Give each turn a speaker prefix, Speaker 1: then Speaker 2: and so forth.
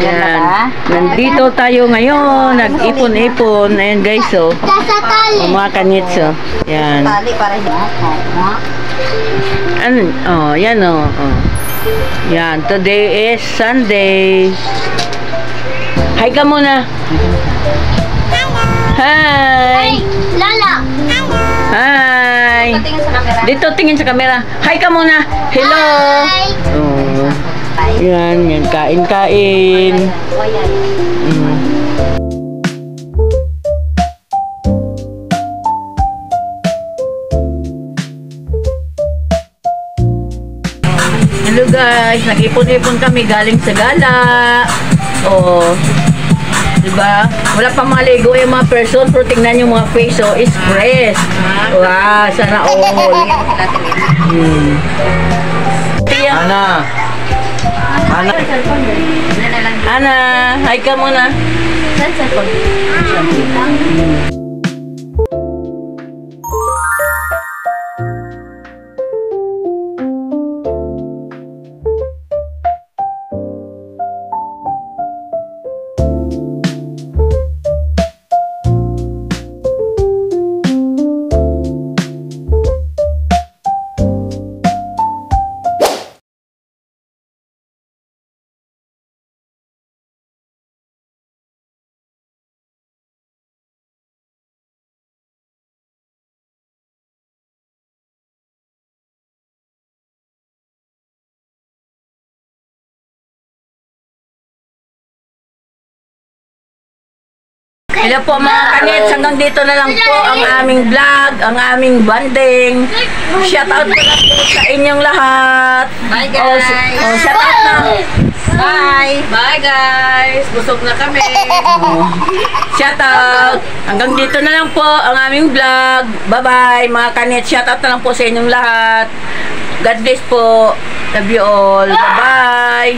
Speaker 1: Yan. Nandito tayo ngayon. Nag-ipon-ipon. Ayan guys, oh. Mga kanits, oh. Yan. Ano? Oh, yan, oh. Yan. Today is Sunday. Hi ka muna. Hi.
Speaker 2: Lala.
Speaker 1: Hi. Dito tingin sa camera. Hi ka muna. Hello. Oh. Yan, yan. Kain-kain. Hello guys, nag-ipon-ipon kami galing sa gala. Oh. Diba? Wala pa maligo yung mga person, pero tingnan yung mga face, oh, is fresh. Wow, sana all. Ana. Ana. Ana, hi ka muna. Hello po mga kanits, hanggang dito na lang po ang aming vlog, ang aming banding. Shout out ko lang po sa inyong lahat.
Speaker 2: Bye guys.
Speaker 1: Shout out na.
Speaker 2: Bye. Bye guys. Busog na kami.
Speaker 1: Shout out. Hanggang dito na lang po ang aming vlog. Bye bye mga kanits. Shout out na lang po sa inyong lahat. God bless po. Love you all. Bye bye.